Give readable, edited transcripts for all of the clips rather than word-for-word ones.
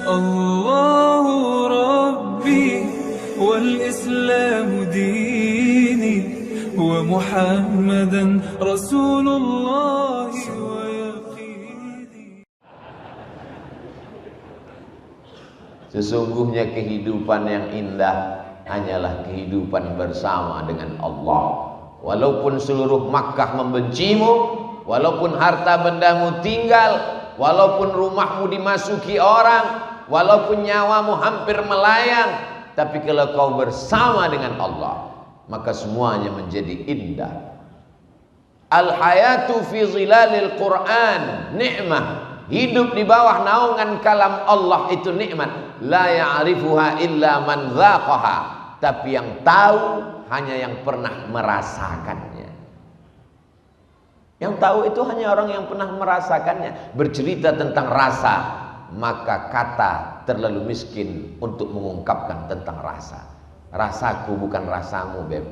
الله ربي والإسلام ديني ومحمدا رسول الله ويقيني. Sesungguhnya kehidupan yang indah hanyalah kehidupan bersama dengan Allah. Walaupun seluruh Makkah membencimu, walaupun harta bendamu tinggal, walaupun rumahmu dimasuki orang, walaupun nyawamu hampir melayang, tapi kalau kau bersama dengan Allah, maka semuanya menjadi indah. Al-hayatu fi zilalil Quran ni'mah. Hidup di bawah naungan kalam Allah itu nikmat. La ya'rifuha illa man dzaqaha. Tapi yang tahu hanya yang pernah merasakannya. Yang tahu itu hanya orang yang pernah merasakannya. Bercerita tentang rasa, maka kata terlalu miskin untuk mengungkapkan tentang rasa. Rasaku bukan rasamu, Beb.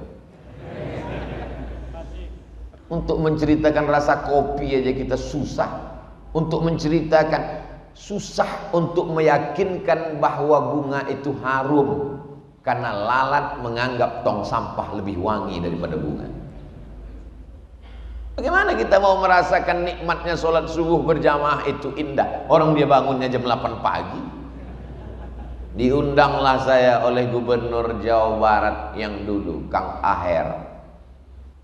Untuk menceritakan rasa kopi aja kita susah. Untuk menceritakan, susah untuk meyakinkan bahwa bunga itu harum, karena lalat menganggap tong sampah lebih wangi daripada bunga. Bagaimana kita mau merasakan nikmatnya sholat subuh berjamaah itu indah? Orang dia bangunnya jam 8 pagi. Diundanglah saya oleh Gubernur Jawa Barat yang dulu, Kang Aher.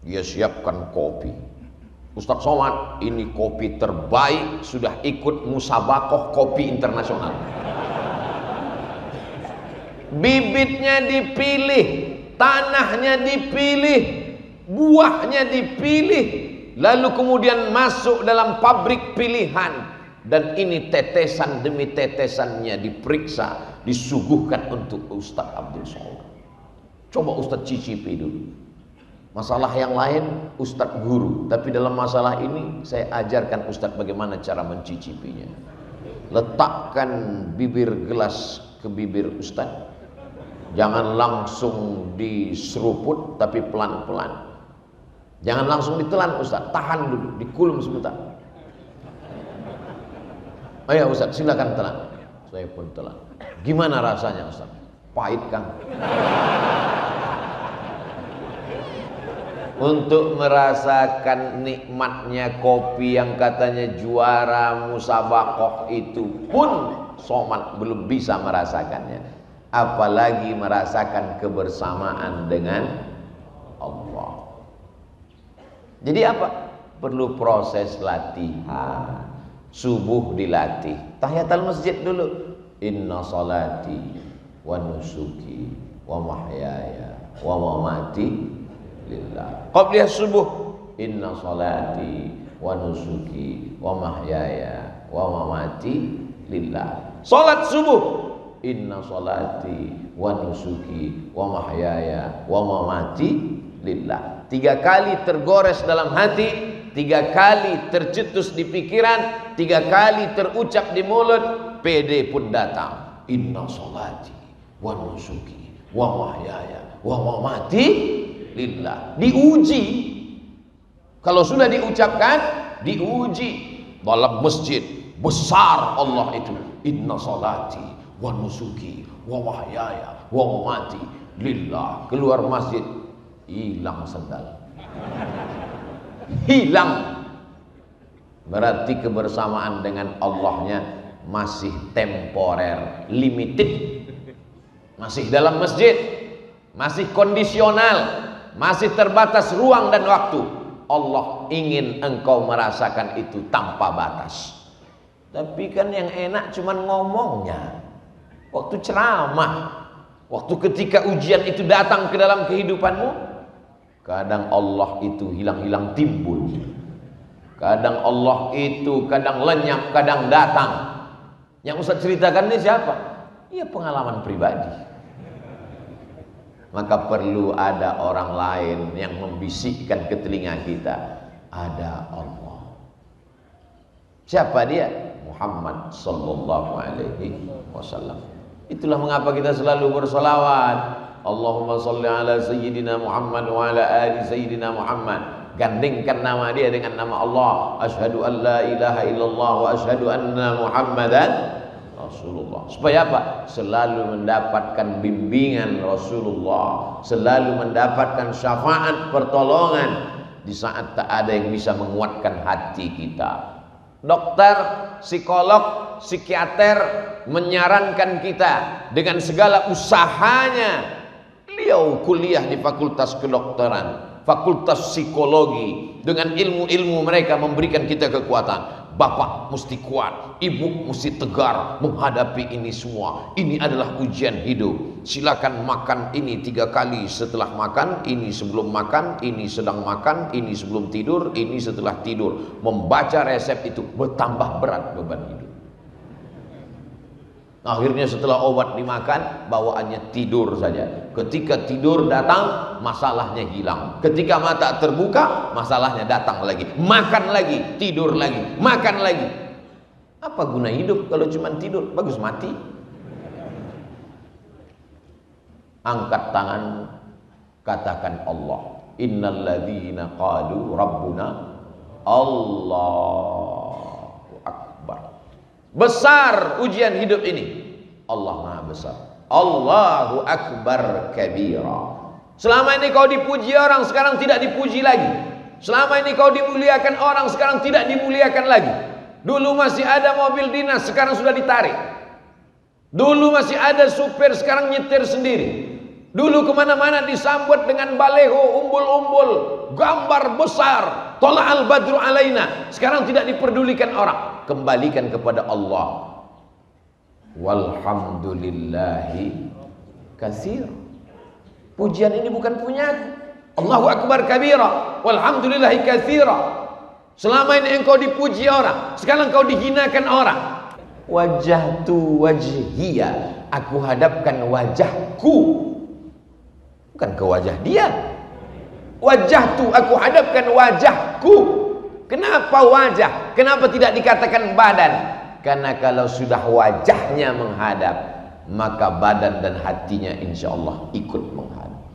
Dia siapkan kopi. Ustadz Somad, ini kopi terbaik, sudah ikut musabakoh kopi internasional. Bibitnya dipilih, tanahnya dipilih, buahnya dipilih, lalu kemudian masuk dalam pabrik pilihan, dan ini tetesan demi tetesannya diperiksa, disuguhkan untuk Ustadz Abdul Somad. Coba Ustadz cicipi dulu. Masalah yang lain Ustadz guru, tapi dalam masalah ini saya ajarkan Ustadz bagaimana cara mencicipinya. Letakkan bibir gelas ke bibir Ustadz, jangan langsung diseruput tapi pelan-pelan. Jangan langsung ditelan Ustadz, tahan dulu, dikulum sebentar. Oh ya Ustadz, silakan telan. Saya pun telan. Gimana rasanya Ustadz? Pahit Kang. Untuk merasakan nikmatnya kopi yang katanya juara musabakoh itu pun Somad belum bisa merasakannya, apalagi merasakan kebersamaan dengan Allah. Jadi apa? Perlu proses latihan. Subuh dilatih, tahiyatul masjid dulu. Inna salati wa nusuki wa mahyaya wa mamati lillah. Qabliyah subuh, inna salati wa nusuki wa mahyaya wa mamati lillah. Salat subuh, inna salati wa nusuki wa mahyaya wa mamati lillah. 3 kali tergores dalam hati, 3 kali tercetus di pikiran, 3 kali terucap di mulut, PD pun datang. Inna salati wa nusuki wa mahyaya wa mamati lillah. Diuji. Kalau sudah diucapkan, diuji dalam masjid besar Allah itu. Inna salati wa nusuki wa mahyaya wa mamati lillah. Keluar masjid, hilang sendal. Hilang. Berarti kebersamaan dengan Allahnya masih temporer, limited. Masih dalam masjid, masih kondisional, masih terbatas ruang dan waktu. Allah ingin engkau merasakan itu tanpa batas. Tapi kan yang enak cuman ngomongnya. Waktu ceramah, waktu ketika ujian itu datang ke dalam kehidupanmu, kadang Allah itu hilang-hilang timbul. Kadang Allah itu kadang lenyap, kadang datang. Yang Ustaz ceritakan ini siapa? Ya pengalaman pribadi. Maka perlu ada orang lain yang membisikkan ke telinga kita, ada Allah. Siapa dia? Muhammad sallallahu alaihi wasallam. Itulah mengapa kita selalu bersolawat. Allahumma salli ala sayyidina Muhammad wa ala ali sayyidina Muhammad. Gandingkan nama dia dengan nama Allah. Asyhadu an la ilaha illallah wa asyhadu anna Muhammadan Rasulullah. Supaya apa? Selalu mendapatkan bimbingan Rasulullah, selalu mendapatkan syafaat pertolongan di saat tak ada yang bisa menguatkan hati kita. Dokter, psikolog, psikiater menyarankan kita dengan segala usahanya. Beliau kuliah di fakultas kedokteran, fakultas psikologi, dengan ilmu-ilmu mereka memberikan kita kekuatan. Bapak mesti kuat, ibu mesti tegar menghadapi ini semua. Ini adalah ujian hidup. Silakan makan ini 3 kali setelah makan, ini sebelum makan, ini sedang makan, ini sebelum tidur, ini setelah tidur. Membaca resep itu bertambah berat beban hidup. Akhirnya setelah obat dimakan, bawaannya tidur saja. Ketika tidur datang, masalahnya hilang. Ketika mata terbuka, masalahnya datang lagi. Makan lagi, tidur lagi, makan lagi. Apa guna hidup kalau cuma tidur? Bagus mati. Angkat tangan, katakan Allah. Innalladzina qalu rabbuna Allahu Akbar. Besar ujian hidup ini. Allah Maha Besar. Allahu Akbar kabira. Selama ini kau dipuji orang, sekarang tidak dipuji lagi. Selama ini kau dimuliakan orang, sekarang tidak dimuliakan lagi. Dulu masih ada mobil dinas, sekarang sudah ditarik. Dulu masih ada supir, sekarang nyetir sendiri. Dulu kemana-mana disambut dengan baleho, umbul-umbul, gambar besar, tola'al badru alaina. Sekarang tidak diperdulikan orang. Kembalikan kepada Allah. Walhamdulillahi katsir. Pujian ini bukan punyaku. Allahu Akbar kabira, walhamdulillahi katsira. Selama ini engkau dipuji orang, sekarang kau dihinakan orang. Wajahtu wajhiya, aku hadapkan wajahku, bukan ke wajah dia. Wajahtu, aku hadapkan wajahku. Kenapa wajah? Kenapa tidak dikatakan badan? Karena kalau sudah wajahnya menghadap, maka badan dan hatinya insya Allah ikut menghadap.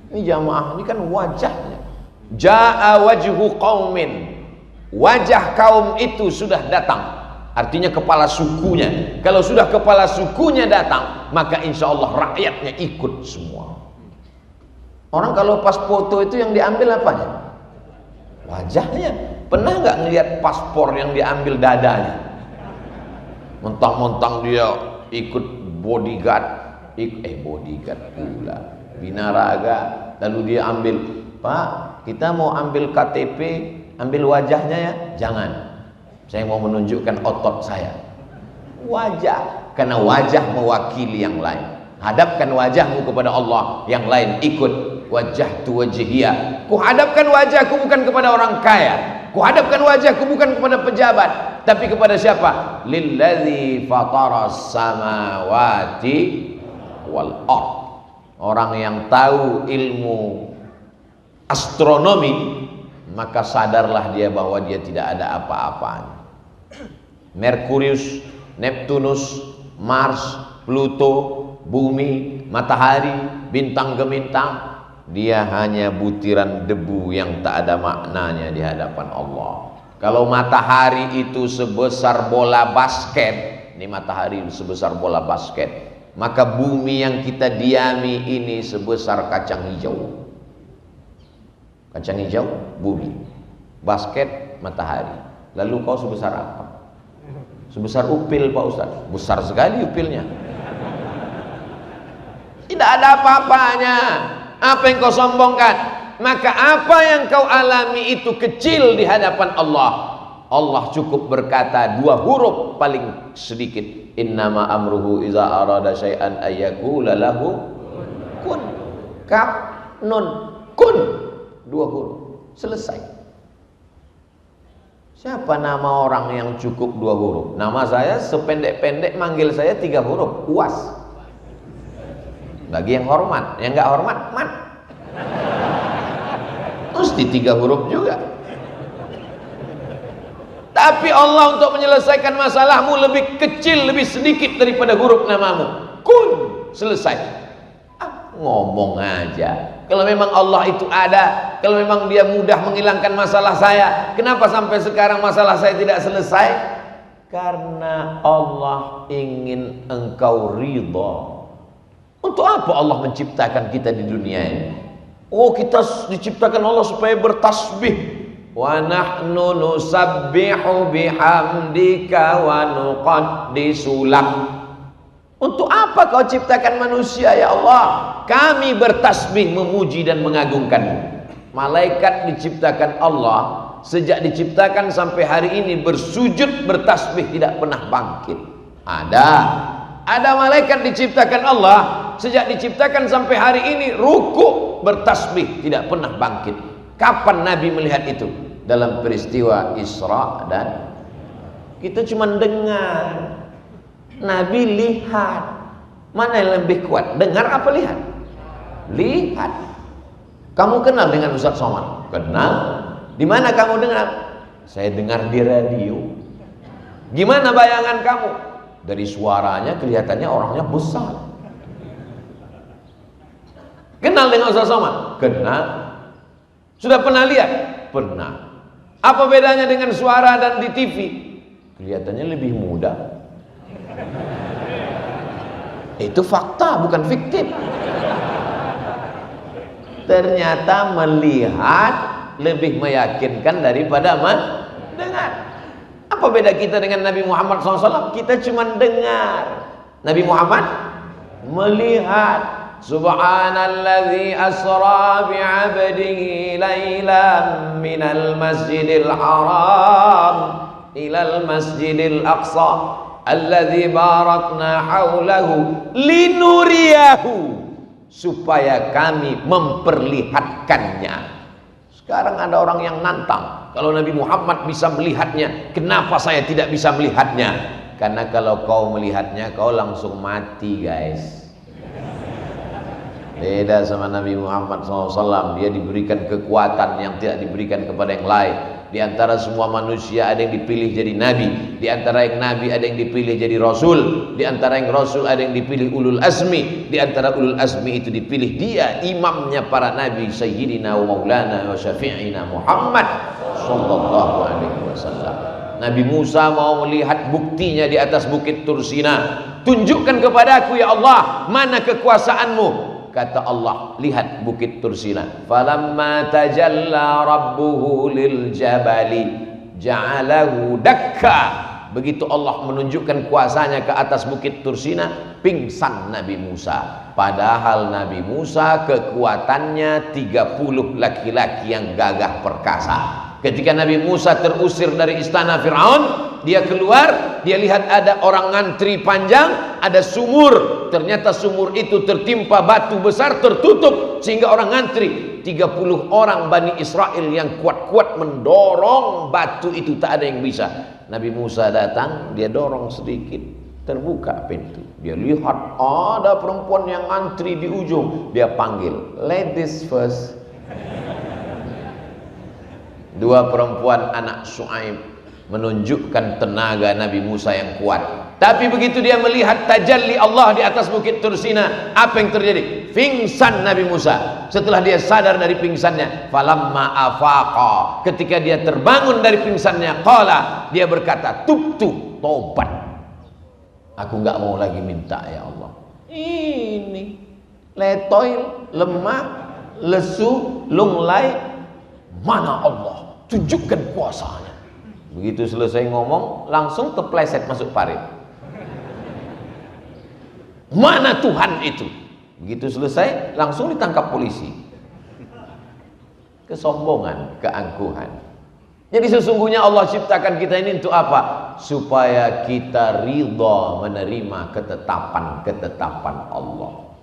Ini jamaah, ini kan wajahnya. Ja'a wajhu qaumin, wajah kaum itu sudah datang. Artinya kepala sukunya. Kalau sudah kepala sukunya datang, maka insya Allah rakyatnya ikut semua. Orang kalau pas foto itu yang diambil apanya? Wajahnya. Pernah nggak ngelihat paspor yang diambil dadanya? Mentang-mentang dia ikut bodyguard, bodyguard pula, binaraga, lalu dia ambil, Pak, kita mau ambil KTP, ambil wajahnya ya? Jangan, saya mau menunjukkan otot saya. Wajah, karena wajah mewakili yang lain. Hadapkan wajahmu kepada Allah, yang lain ikut. Wajahtu wajhiyah, kuhadapkan wajahku bukan kepada orang kaya, kuhadapkan wajahku bukan kepada pejabat, tapi kepada siapa? Lillazi fataras samawati wal ard. Orang yang tahu ilmu astronomi, maka sadarlah dia bahwa dia tidak ada apa-apanya. Merkurius, Neptunus, Mars, Pluto, bumi, matahari, bintang gemintang, dia hanya butiran debu yang tak ada maknanya di hadapan Allah. Kalau matahari itu sebesar bola basket, ini matahari sebesar bola basket, maka bumi yang kita diami ini sebesar kacang hijau. Kacang hijau, bumi. Basket, matahari. Lalu kau sebesar apa? Sebesar upil, Pak Ustaz. Besar sekali upilnya. Tidak ada apa-apanya. Apa yang kau sombongkan? Maka apa yang kau alami itu kecil di hadapan Allah. Allah cukup berkata 2 huruf paling sedikit. Innama amruhu iza arada syai'an ayyakula lahu kun. Kaf, nun, kun. 2 huruf. Selesai. Siapa nama orang yang cukup 2 huruf? Nama saya sependek-pendek, manggil saya 3 huruf. Uas. Bagi yang hormat, yang nggak hormat, mat. Mesti 3 huruf juga. Tapi Allah untuk menyelesaikan masalahmu lebih kecil, lebih sedikit daripada huruf namamu. Kun, selesai. Ngomong aja. Kalau memang Allah itu ada, kalau memang dia mudah menghilangkan masalah saya, kenapa sampai sekarang masalah saya tidak selesai? Karena Allah ingin engkau ridha. Untuk apa Allah menciptakan kita di dunia ini? Oh, kita diciptakan Allah supaya bertasbih. Wa nahnu nusabbihu bihamdika wa nuqaddisu lak. Untuk apa kau ciptakan manusia ya Allah? Kami bertasbih, memuji dan mengagungkanmu. Malaikat diciptakan Allah, sejak diciptakan sampai hari ini bersujud bertasbih, tidak pernah bangkit. Ada malaikat diciptakan Allah, sejak diciptakan sampai hari ini rukuk bertasbih, tidak pernah bangkit. Kapan Nabi melihat itu? Dalam peristiwa Isra dan kita cuma dengar. Nabi lihat. Mana yang lebih kuat? Dengar apa lihat? Lihat. Kamu kenal dengan Ustaz Somad? Kenal. Di mana kamu dengar? Saya dengar di radio. Gimana bayangan kamu? Dari suaranya kelihatannya orangnya besar. Kenal dengan Ustaz Somad? Kenal. Sudah pernah lihat? Pernah. Apa bedanya dengan suara dan di TV? Kelihatannya lebih muda. Itu fakta, bukan fiktif. Ternyata melihat lebih meyakinkan daripada mendengar. Apa beda kita dengan Nabi Muhammad SAW? Kita cuma dengar. Nabi Muhammad melihat. Subhanalladzi asra bi'abdihi laylan minal masjidil haram ilal masjidil aqsa alladzi barakna haulahu linuriyahu, supaya kami memperlihatkannya. Sekarang ada orang yang nantang, kalau Nabi Muhammad bisa melihatnya, kenapa saya tidak bisa melihatnya? Karena kalau kau melihatnya, kau langsung mati, guys. Beda sama Nabi Muhammad SAW. Dia diberikan kekuatan yang tidak diberikan kepada yang lain. Di antara semua manusia ada yang dipilih jadi nabi. Di antara yang nabi ada yang dipilih jadi rasul. Di antara yang rasul ada yang dipilih ulul azmi. Di antara ulul azmi itu dipilih dia, imamnya para nabi, Sayyidina wa Maulana wa Syafi'ina Muhammad sallallahu alaihi wasallam. Nabi Musa mau melihat buktinya di atas bukit Tursina. Tunjukkan kepadaku ya Allah, mana kekuasaanmu? Kata Allah, lihat bukit Tursina. Falamma tajalla rabbuhu lil jabali ja'alahu dakka. Begitu Allah menunjukkan kuasanya ke atas bukit Tursina, pingsan Nabi Musa. Padahal Nabi Musa kekuatannya 30 laki-laki yang gagah perkasa. Ketika Nabi Musa terusir dari istana Fir'aun, dia keluar, dia lihat ada orang ngantri panjang, ada sumur. Ternyata sumur itu tertimpa batu besar, tertutup, sehingga orang ngantri 30 orang Bani Israel yang kuat-kuat mendorong batu itu, tak ada yang bisa. Nabi Musa datang, dia dorong sedikit, terbuka pintu. Dia lihat ada perempuan yang ngantri di ujung, dia panggil, ladies first. Dua perempuan anak Shu'aib menunjukkan tenaga Nabi Musa yang kuat. Tapi begitu dia melihat tajalli Allah di atas bukit Tursina, apa yang terjadi? Pingsan Nabi Musa. Setelah dia sadar dari pingsannya, falamma afaqa, ketika dia terbangun dari pingsannya, qala, dia berkata, tubtu, tobat. Aku enggak mau lagi minta ya Allah. Ini letoil, lemah, lesu, lunglai, mana Allah? Tunjukkan kuasanya. Begitu selesai ngomong, langsung terpleset masuk parit. Mana Tuhan itu? Begitu selesai, langsung ditangkap polisi. Kesombongan, keangkuhan. Jadi sesungguhnya Allah ciptakan kita ini untuk apa? Supaya kita ridha menerima ketetapan Allah.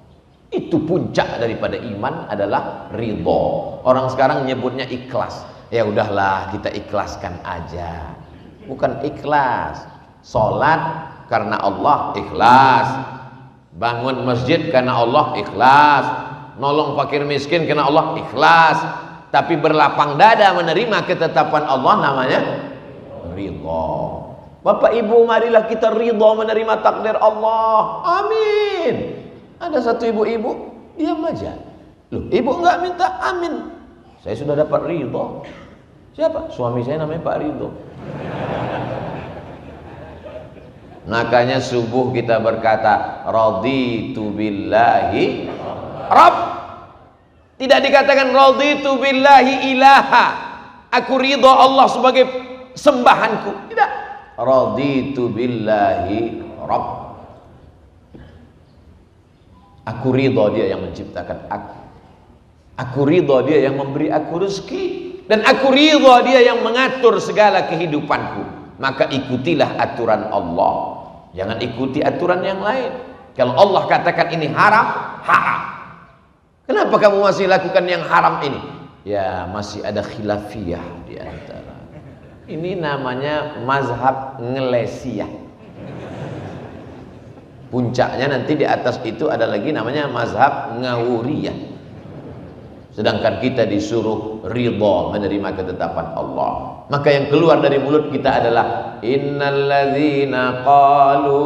Itu puncak daripada iman adalah ridha. Orang sekarang nyebutnya ikhlas. Ya udahlah, kita ikhlaskan aja. Bukan ikhlas. Salat karena Allah, ikhlas. Bangun masjid karena Allah, ikhlas. Nolong fakir miskin karena Allah, ikhlas. Tapi berlapang dada menerima ketetapan Allah, namanya ridha. Bapak Ibu, marilah kita ridha menerima takdir Allah. Amin. Ada satu ibu-ibu diam aja. Loh, ibu enggak minta amin. Saya sudah dapat ridha. Siapa? Suami saya namanya Pak Ridho. Makanya subuh kita berkata raditu billahi Rabb. Tidak dikatakan raditu billahi ilaha, aku ridha Allah sebagai sembahanku. Tidak. Raditu billahi Rabb. Aku ridha dia yang menciptakan aku. Aku ridha dia yang memberi aku rezeki, dan aku ridha dia yang mengatur segala kehidupanku. Maka ikutilah aturan Allah. Jangan ikuti aturan yang lain. Kalau Allah katakan ini haram, haram. Kenapa kamu masih lakukan yang haram ini? Ya, masih ada khilafiyah di antara. Ini namanya mazhab ngelesiyah. Puncaknya nanti di atas itu ada lagi namanya mazhab ngawuriyah. Sedangkan kita disuruh ridha menerima ketetapan Allah. Maka yang keluar dari mulut kita adalah innalladzina qalu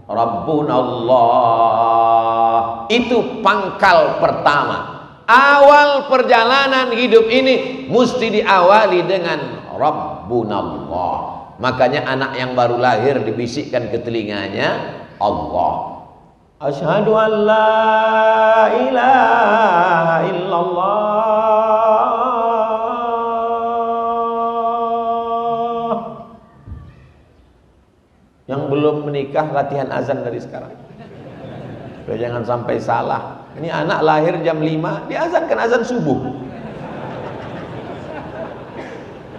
rabbunallah. Itu pangkal pertama. Awal perjalanan hidup ini mesti diawali dengan rabbunallah. Makanya anak yang baru lahir dibisikkan ke telinganya Allah. Asyhadu an la ilaha illallah. Yang belum menikah latihan azan dari sekarang. Supaya jangan sampai salah. Ini anak lahir jam 5 diazankan azan subuh.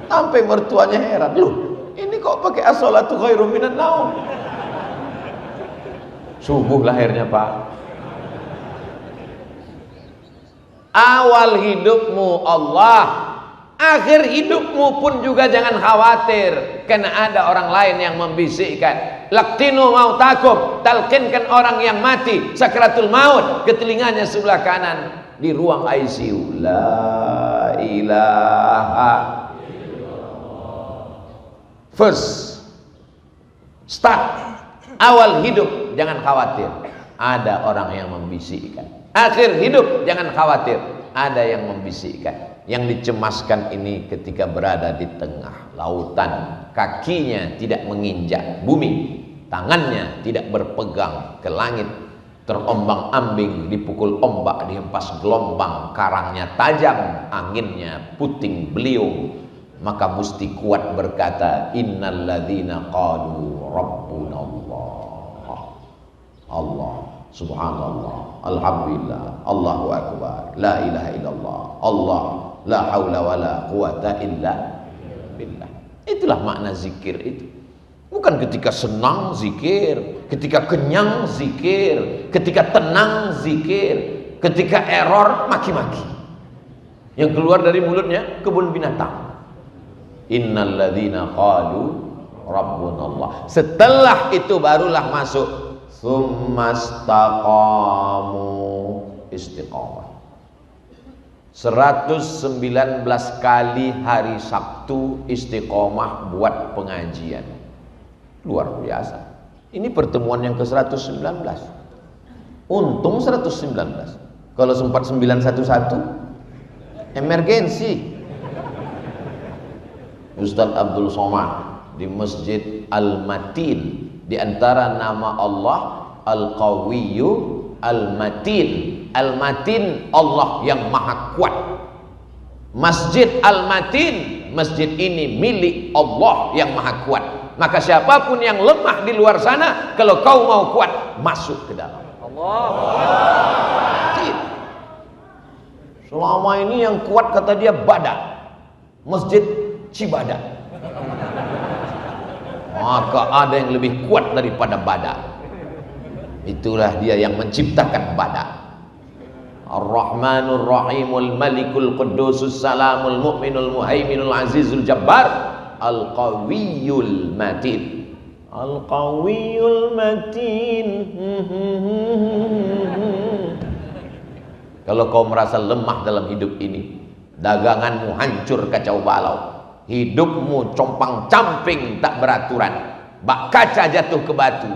Sampai mertuanya heran, loh ini kok pakai as-sholatu khairum minan naum. Subuh lahirnya Pak. Awal hidupmu Allah, akhir hidupmu pun juga jangan khawatir, karena ada orang lain yang membisikkan. Laqtinu mautakum, talqinkan orang yang mati sakratul maut ke telinganya sebelah kanan di ruang ICU. La ilaha first start. Awal hidup jangan khawatir, ada orang yang membisikkan. Akhir hidup jangan khawatir, ada yang membisikkan. Yang dicemaskan ini ketika berada di tengah lautan, kakinya tidak menginjak bumi, tangannya tidak berpegang ke langit, terombang-ambing, dipukul ombak, dihempas gelombang, karangnya tajam, anginnya puting beliung. Maka mesti kuat berkata innalladzina qalu rabbunallah. Allah, subhanallah, alhamdulillah, Allahu akbar, la ilaha illallah, Allah, la haula wala quwata illa billah. Itulah makna zikir itu. Bukan ketika senang zikir, ketika kenyang zikir, ketika tenang zikir, ketika error maki-maki. Yang keluar dari mulutnya kebun binatang. Innalladzina qalu rabbunallah. Setelah itu barulah masuk Summastaqamu, istiqamah. 119 kali hari Sabtu istiqamah buat pengajian. Luar biasa. Ini pertemuan yang ke-119. Untung 119. Kalau sempat 911 emergensi. Ustaz Abdul Somad di Masjid Al-Matin, di antara nama Allah Al-Qawiyyu Al-Matin. Al-Matin, Allah yang maha kuat. Masjid Al-Matin, masjid ini milik Allah yang maha kuat. Maka siapapun yang lemah di luar sana, kalau kau mau kuat, masuk ke dalam. Allah. Selama ini yang kuat kata dia Badak, Masjid Cibadak. Maka ada yang lebih kuat daripada Badak. Itulah dia yang menciptakan Badak. Ar-Rahmanur Rahimul Malikul Qudusus Salamul Mu'minul Muhaiminul Azizul Jabbar Al-Qawiyul Matin. Al-Qawiyul Matin. Kalau kau merasa lemah dalam hidup ini, daganganmu hancur kacau balau, hidupmu compang-camping tak beraturan, bak kaca jatuh ke batu,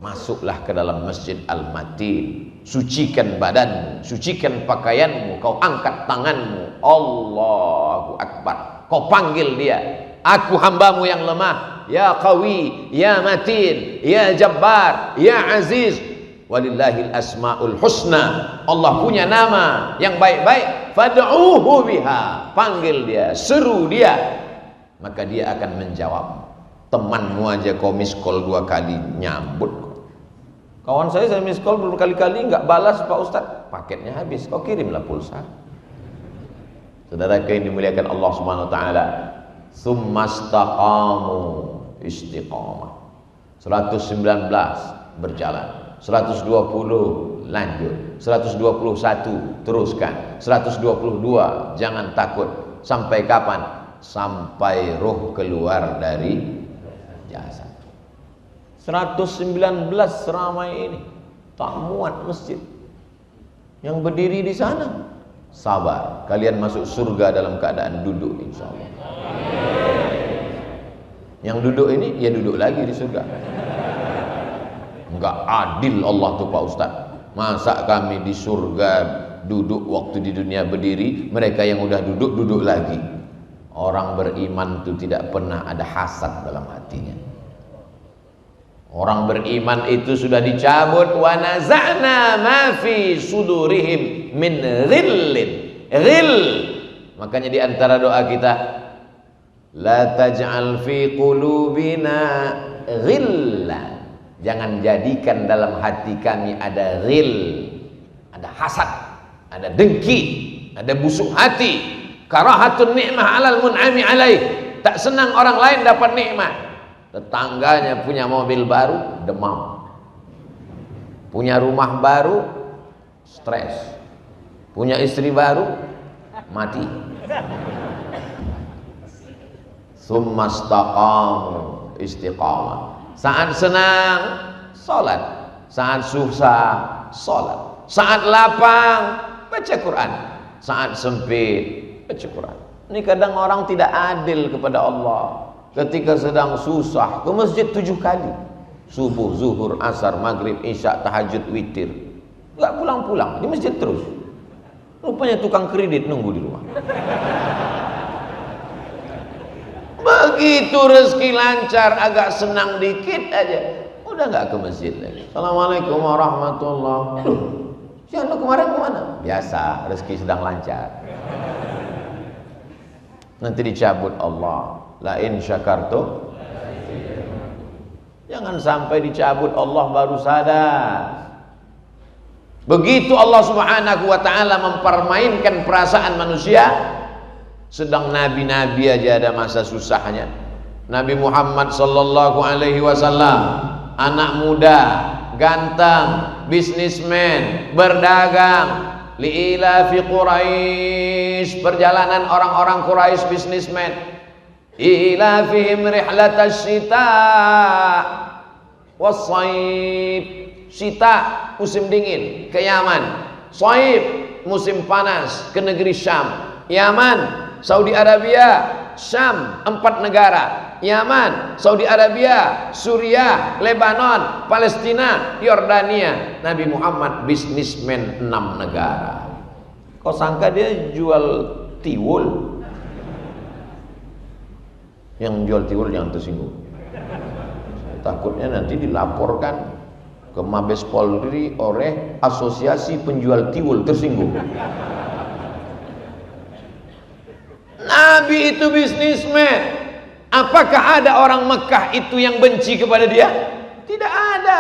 masuklah ke dalam Masjid Al-Matin. Sucikan badanmu, sucikan pakaianmu, kau angkat tanganmu, Allahu Akbar, kau panggil dia, aku hambamu yang lemah, ya qawi, ya matin, ya jabbar, ya aziz. Walillahil asmaul husna. Allah punya nama yang baik-baik. Fad'uhu biha. Panggil dia, seru dia, maka dia akan menjawab. Temanmu aja kau miss call 2 kali nyambut. Kawan saya miss call berkali-kali nggak balas Pak Ustadz, paketnya habis, kau kirimlah pulsa. Saudara yang dimuliakan Allah Subhanahu wa taala, Summastaqamu istiqamah. 119 berjalan, 120 lanjut, 121 teruskan, 122 jangan takut. Sampai kapan? Sampai roh keluar dari jasad. 119 seramai ini tak muat masjid. Yang berdiri di sana sabar, kalian masuk surga dalam keadaan duduk insyaallah. Yang duduk ini ya duduk lagi di surga. Enggak adil Allah tuh Pak Ustaz. Masa kami di surga duduk waktu di dunia berdiri, mereka yang udah duduk duduk lagi. Orang beriman itu tidak pernah ada hasad dalam hatinya. Orang beriman itu sudah dicabut wa naza'na ma fi sudurihim min ghillin. Ghill. Makanya di antara doa kita, la taj'al fi qulubina ghillan. Jangan jadikan dalam hati kami ada ghil, ada hasad, ada dengki, ada busuk hati. Karahatun ni'mah 'alal mun'ami 'alaih. Tak senang orang lain dapat nikmat. Tetangganya punya mobil baru, demam. Punya rumah baru, stres. Punya istri baru, mati. Summastaqamu istiqamah. Saat senang, sholat. Saat susah, sholat. Saat lapang, baca Quran. Saat sempit, baca Quran. Ini kadang orang tidak adil kepada Allah. Ketika sedang susah ke masjid 7 kali, subuh, zuhur, asar, maghrib, isya, tahajud, witir, nggak pulang-pulang di masjid terus. Rupanya tukang kredit nunggu di rumah. Begitu rezeki lancar, agak senang dikit aja, udah nggak ke masjid lagi. Assalamualaikum warahmatullahi wabarakatuh. Si anda kemarin kemana? Biasa, rezeki sedang lancar. Nanti dicabut Allah. La in syakartum, jangan sampai dicabut Allah baru sadar. Begitu Allah Subhanahu wa taala mempermainkan perasaan manusia. Sedang nabi-nabi aja ada masa susahnya. Nabi Muhammad sallallahu alaihi wasallam, anak muda, ganteng, bisnismen, berdagang. Li'ila fi Quraisy, perjalanan orang-orang Quraisy bisnismen. Ila fihim rihlatas syita was-shaib. Syita musim dingin ke Yaman, shaib musim panas ke negeri Syam. Yaman, Saudi Arabia, Syam, 4 negara. Yaman, Saudi Arabia, Suriah, Lebanon, Palestina, Yordania. Nabi Muhammad bisnismen 6 negara. Kau sangka dia jual tiwul? Yang jual tiwul jangan tersinggung. Takutnya nanti dilaporkan ke Mabes Polri oleh Asosiasi Penjual Tiwul tersinggung. Nabi itu bisnismen. Apakah ada orang Mekah itu yang benci kepada dia? Tidak ada.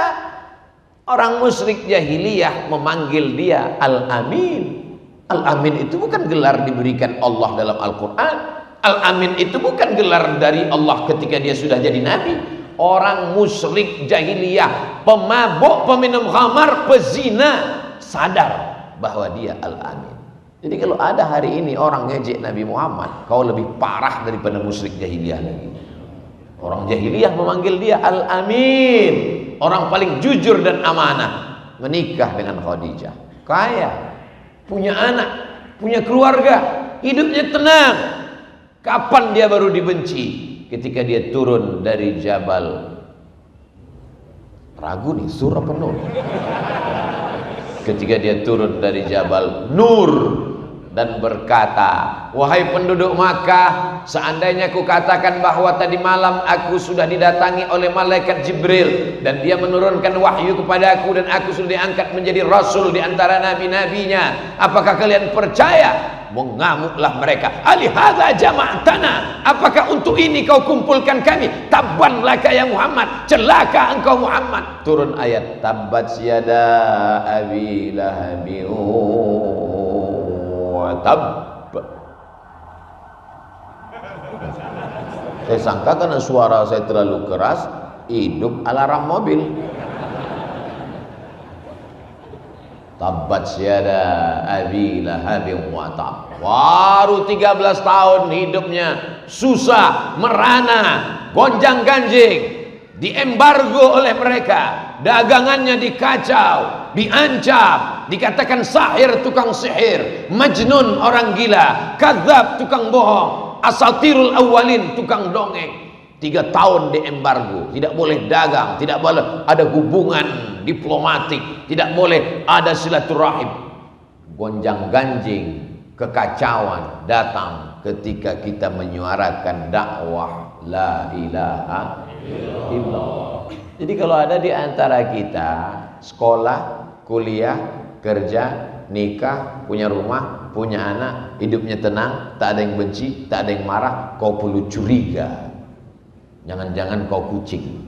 Orang musyrik jahiliyah memanggil dia Al-Amin. Al-Amin itu bukan gelar diberikan Allah dalam Al-Quran. Al-Amin itu bukan gelar dari Allah ketika dia sudah jadi nabi. Orang musyrik jahiliyah, pemabuk, peminum khamar, pezina, sadar bahwa dia Al-Amin. Jadi kalau ada hari ini orang ngejek Nabi Muhammad, kau lebih parah daripada musyrik jahiliyah lagi. Orang jahiliyah memanggil dia Al-Amin, orang paling jujur dan amanah. Menikah dengan Khadijah, kaya, punya anak, punya keluarga, hidupnya tenang. Kapan dia baru dibenci? Ketika dia turun dari Jabal, ragu nih sur apa nur? Ketika dia turun dari Jabal Nur, dan berkata, wahai penduduk Makkah, seandainya aku katakan bahwa tadi malam aku sudah didatangi oleh malaikat Jibril dan dia menurunkan wahyu kepada aku dan aku sudah diangkat menjadi rasul di antara nabi-nabinya, apakah kalian percaya? Mengamuklah mereka. Alihadza jama'tana, apakah untuk ini kau kumpulkan kami? Tabban laka ya Muhammad, celaka engkau Muhammad. Turun ayat tabbat yada abi lahabin wa tab. Saya sangka karena suara saya terlalu keras, hidup alarm mobil. Tabbat yada abi lahabin wa tab. Baru 13 tahun hidupnya susah, merana, gonjang-ganjing, diembargo oleh mereka, dagangannya dikacau, diancam, dikatakan sahir, tukang sihir, majnun, orang gila, kadzab, tukang bohong, asatirul awwalin, tukang dongeng. 3 tahun diembargo, tidak boleh dagang, tidak boleh ada hubungan diplomatik, tidak boleh ada silaturahim. Gonjang-ganjing, kekacauan datang ketika kita menyuarakan dakwah la ilaha illallah. Jadi kalau ada di antara kita sekolah, kuliah, kerja, nikah, punya rumah, punya anak, hidupnya tenang, tak ada yang benci, tak ada yang marah, kau perlu curiga. Jangan-jangan kau kucing.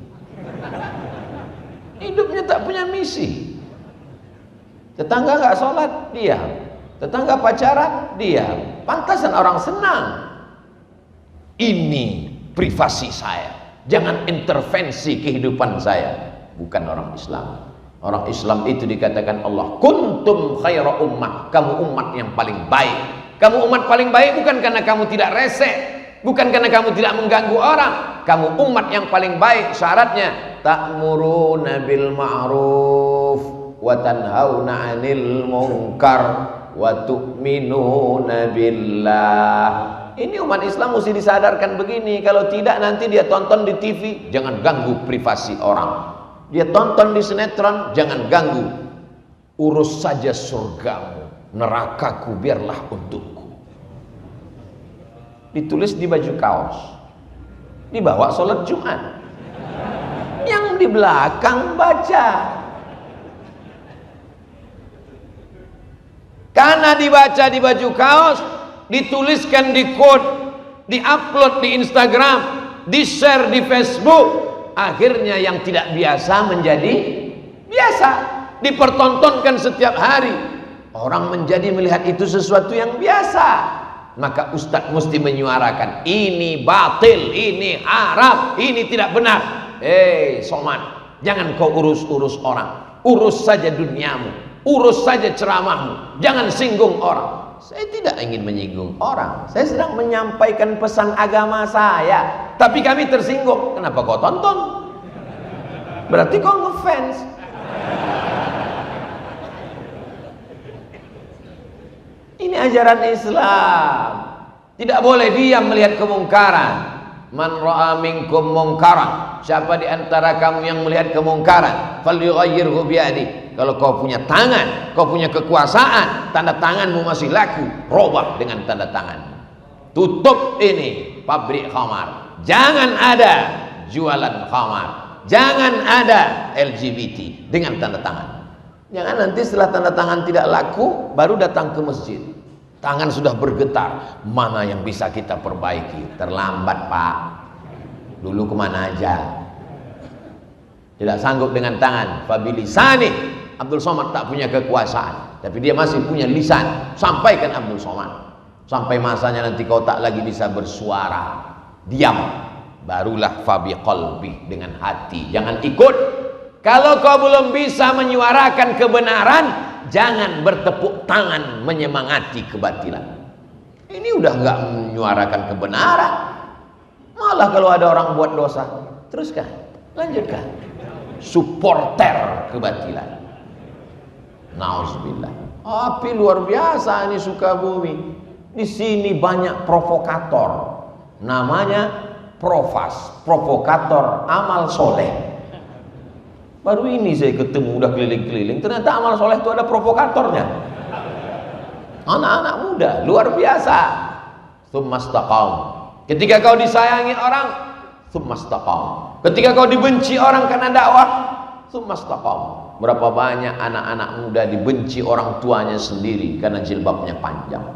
Hidupnya tak punya misi. Tetangga nggak sholat, diam. Tetangga pacaran, diam. Pantasan orang senang. Ini privasi saya. Jangan intervensi kehidupan saya. Bukan orang Islam. Orang Islam itu dikatakan Allah, kuntum khaira ummah, kamu umat yang paling baik. Kamu umat paling baik bukan karena kamu tidak resek, bukan karena kamu tidak mengganggu orang. Kamu umat yang paling baik, syaratnya ta'muruna bil ma'ruf wa tanhauna 'anil munkar wa tu'minuna billah. Ini umat Islam mesti disadarkan begini. Kalau tidak nanti dia tonton di TV, jangan ganggu privasi orang. Dia tonton di sinetron, jangan ganggu. Urus saja surgamu, nerakaku biarlah untukku. Ditulis di baju kaos, dibawa sholat Jumat. Yang di belakang baca. Karena dibaca di baju kaos, dituliskan di quote, di-upload di Instagram, di-share di Facebook, akhirnya yang tidak biasa menjadi biasa, dipertontonkan setiap hari. Orang menjadi melihat itu sesuatu yang biasa. Maka ustadz mesti menyuarakan, ini batil, ini haram, ini tidak benar. Somad, jangan kau urus-urus orang, urus saja duniamu, urus saja ceramahmu, jangan singgung orang. Saya tidak ingin menyinggung orang, saya sedang menyampaikan pesan agama saya. Tapi kami tersinggung, kenapa kau tonton? Berarti kau ngefans. Ini ajaran Islam. Tidak boleh diam melihat kemungkaran. Man ra'a minkum mungkaran, siapa di antara kamu yang melihat kemungkaran, falyughayyirhu biyadi. Kalau kau punya tangan, kau punya kekuasaan, tanda tanganmu masih laku, robah dengan tanda tangan. Tutup ini pabrik khamar. Jangan ada jualan khamar. Jangan ada LGBT dengan tanda tangan. Jangan nanti setelah tanda tangan tidak laku baru datang ke masjid. Tangan sudah bergetar, mana yang bisa kita perbaiki? Terlambat Pak. Dulu kemana aja? Tidak sanggup dengan tangan. Fabilisani. Abdul Somad tak punya kekuasaan, tapi dia masih punya lisan. Sampaikan Abdul Somad. Sampai masanya nanti kau tak lagi bisa bersuara, diam. Barulah fabi qalbi, dengan hati. Jangan ikut. Kalau kau belum bisa menyuarakan kebenaran, jangan bertepuk tangan menyemangati kebatilan. Ini udah nggak menyuarakan kebenaran. Malah kalau ada orang buat dosa, teruskan, lanjutkan. Supporter kebatilan. Nauzubillah. Api luar biasa ini Sukabumi. Di sini banyak provokator. Namanya Profas, provokator amal soleh. Baru ini saya ketemu, udah keliling-keliling, ternyata amal soleh itu ada provokatornya. Anak-anak muda luar biasa. Tsumastaqam. Ketika kau disayangi orang, tsumastaqam. Ketika kau dibenci orang karena dakwah, tsumastaqam. Berapa banyak anak-anak muda dibenci orang tuanya sendiri karena jilbabnya panjang.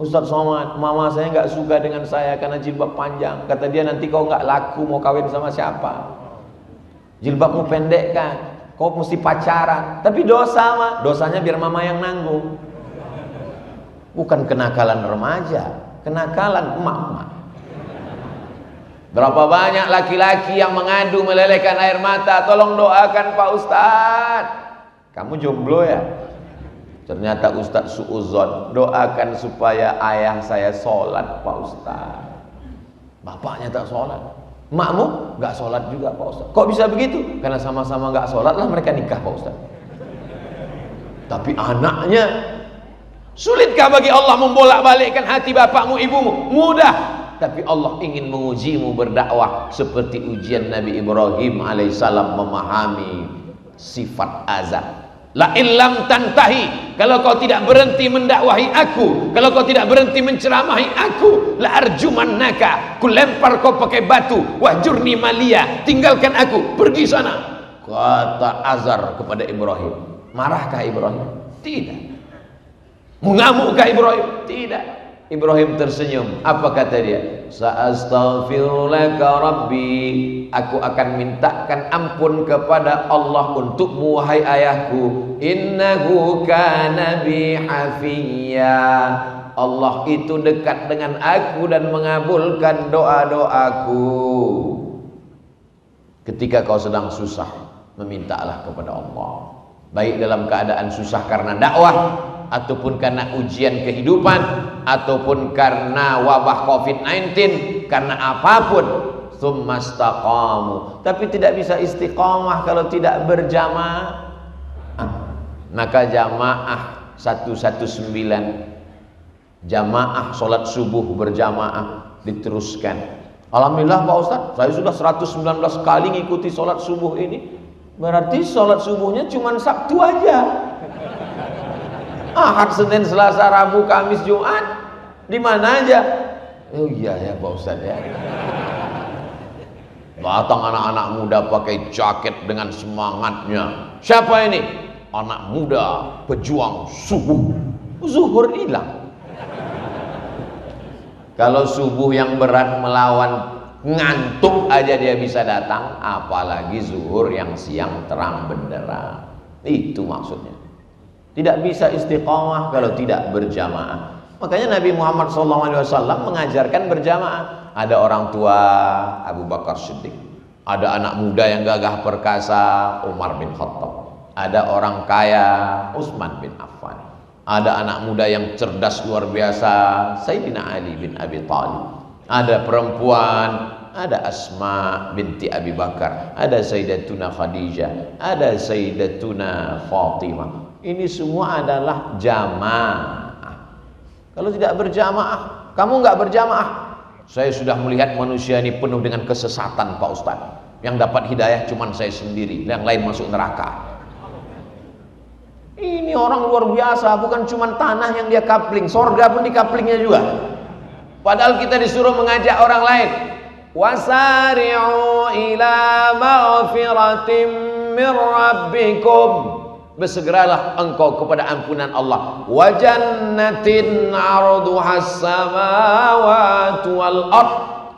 Ustaz Somad, mama saya nggak suka dengan saya karena jilbab panjang. Kata dia, nanti kau nggak laku, mau kawin sama siapa? Jilbabmu pendek kan, kau mesti pacaran. Tapi dosa mah, dosanya biar mama yang nanggung. Bukan kenakalan remaja, kenakalan emak-emak. Berapa banyak laki-laki yang mengadu melelehkan air mata, tolong doakan Pak Ustadz. Kamu jomblo ya? Ternyata Ustadz suuzon, doakan supaya ayah saya sholat Pak Ustadz. Bapaknya tak sholat, makmu gak sholat juga Pak Ustadz. Kok bisa begitu? Karena sama-sama gak sholat lah mereka nikah Pak Ustadz. Tapi anaknya, sulitkah bagi Allah membolak-balikkan hati bapakmu, ibumu? Mudah. Tapi Allah ingin mengujimu berdakwah seperti ujian Nabi Ibrahim alaihissalam memahami sifat azab. La illam tantahi, kalau kau tidak berhenti mendakwahi aku, kalau kau tidak berhenti menceramahi aku, la arjumannaka, ku lempar kau pakai batu, wahjurni malia, tinggalkan aku, pergi sana. Kata Azar kepada Ibrahim. Marahkah Ibrahim? Tidak. Mengamukkah Ibrahim? Tidak. Ibrahim tersenyum. Apa kata dia? Sa'astaghfirulaka rabbi, aku akan mintakan ampun kepada Allah untukmu wahai ayahku. Innahu kana bi hafiyya, Allah itu dekat dengan aku dan mengabulkan doa-doaku. Ketika kau sedang susah, memintalah kepada Allah, baik dalam keadaan susah karena dakwah, ataupun karena ujian kehidupan, ataupun karena wabah COVID-19, karena apapun. Tsumastaqamu. Tapi tidak bisa istiqamah kalau tidak berjamaah. Maka jamaah 119, jamaah sholat subuh berjamaah diteruskan. Alhamdulillah Pak Ustadz, saya sudah 119 kali ngikuti sholat subuh ini. Berarti sholat subuhnya cuma Sabtu aja. Ahad, Senin, Selasa, Rabu, Kamis, Jumat, di mana aja? Oh iya ya Pak Ustadz ya. Datang anak-anak muda pakai jaket dengan semangatnya. Siapa ini? Anak muda pejuang subuh. Zuhur hilang. Kalau subuh yang berat melawan ngantuk aja dia bisa datang, apalagi zuhur yang siang terang benderang. Itu maksudnya. Tidak bisa istiqamah kalau tidak berjamaah. Makanya Nabi Muhammad SAW mengajarkan berjamaah. Ada orang tua Abu Bakar Siddiq, ada anak muda yang gagah perkasa Umar bin Khattab, ada orang kaya Utsman bin Affan, ada anak muda yang cerdas luar biasa Sayyidina Ali bin Abi Thalib, ada perempuan, ada Asma binti Abi Bakar, ada Sayyidatuna Khadijah, ada Sayyidatuna Fatimah. Ini semua adalah jamaah. Kalau tidak berjamaah, kamu nggak berjamaah. Saya sudah melihat manusia ini penuh dengan kesesatan Pak Ustadz. Yang dapat hidayah cuma saya sendiri, yang lain masuk neraka. Ini orang luar biasa, bukan cuma tanah yang dia kapling, sorga pun di kaplingnya juga. Padahal kita disuruh mengajak orang lain. Wasari'u ila maghfiratim min rabbikum, bersegeralah engkau kepada ampunan Allah. Wa jannatin 'arduhas samawati wal ard,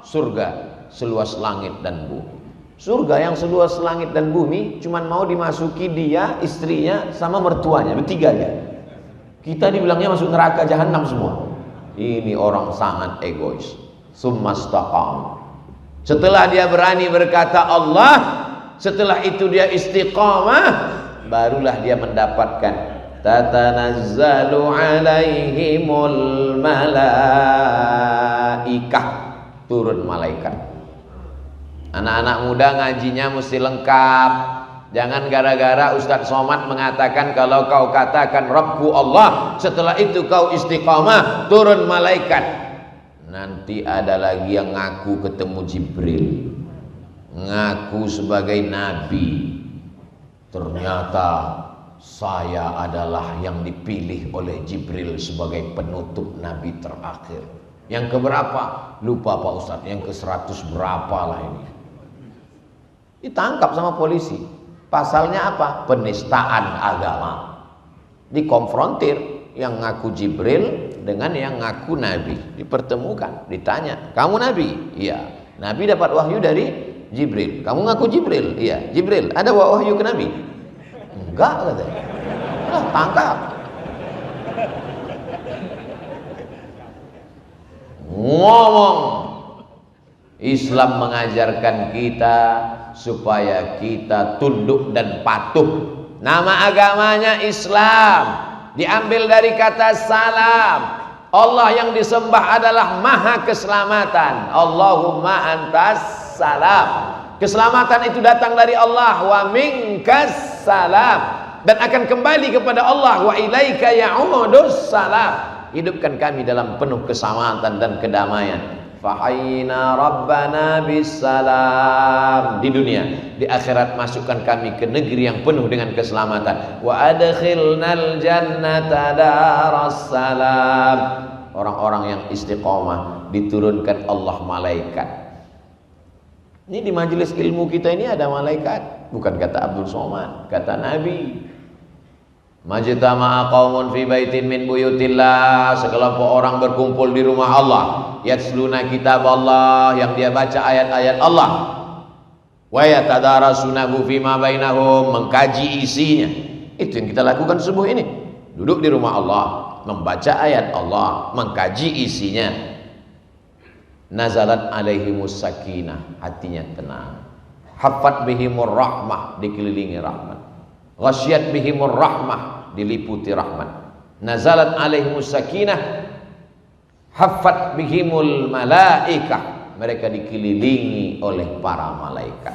surga seluas langit dan bumi. Surga yang seluas langit dan bumi cuman mau dimasuki dia, istrinya sama mertuanya, bertiga aja. Kita dibilangnya masuk neraka jahanam semua. Ini orang sangat egois. Tsumastaqam. Setelah dia berani berkata Allah, setelah itu dia istiqamah, barulah dia mendapatkan tatanazzalu alaihimul malaikah, turun malaikat. Anak-anak muda ngajinya mesti lengkap. Jangan gara-gara Ustadz Somad mengatakan kalau kau katakan Rabbku Allah, setelah itu kau istiqamah, turun malaikat. Nanti ada lagi yang ngaku ketemu Jibril, ngaku sebagai nabi, ternyata saya adalah yang dipilih oleh Jibril sebagai penutup Nabi terakhir. Yang keberapa? Lupa Pak Ustadz. Yang ke-100 berapa lah ini. Ditangkap sama polisi. Pasalnya apa? Penistaan agama. Dikonfrontir yang ngaku Jibril dengan yang ngaku Nabi. Dipertemukan, ditanya, kamu Nabi? Iya. Nabi dapat wahyu dari Jibril. Kamu ngaku Jibril? Iya. Jibril, ada wahyu ke Nabi? Enggak, katanya. Tangkap. Ngomong. Islam mengajarkan kita supaya kita tunduk dan patuh. Nama agamanya Islam, diambil dari kata salam. Allah yang disembah adalah maha keselamatan. Allahumma antas salam. Keselamatan itu datang dari Allah. Wa minkas salam. Dan akan kembali kepada Allah. Wa ilaika ya'udus salam. Hidupkan kami dalam penuh keselamatan dan kedamaian. Fahayyina rabbana bisalam. Di dunia, di akhirat masukkan kami ke negeri yang penuh dengan keselamatan. Wa adkhilnal jannata darassalam. Orang-orang yang istiqomah diturunkan Allah malaikat. Ini di majelis ilmu kita ini ada malaikat, bukan kata Abdul Somad, kata Nabi. Majtama'a qaumun fi baitin min buyutillah, sekelompok orang berkumpul di rumah Allah, yatsluna kitab Allah, yang dia baca ayat-ayat Allah, wa yatadarasunahu fima bainahum, mengkaji isinya. Itu yang kita lakukan subuh ini, duduk di rumah Allah, membaca ayat Allah, mengkaji isinya. Nazalat alaihimus sakinah, hatinya tenang. Haffat bihimur rahmah, dikelilingi rahmat. Ghasyat bihimur rahmah, diliputi rahmat. Nazalat alaihimus sakinah, haffat bihimul malaikah, mereka dikelilingi oleh para malaikat.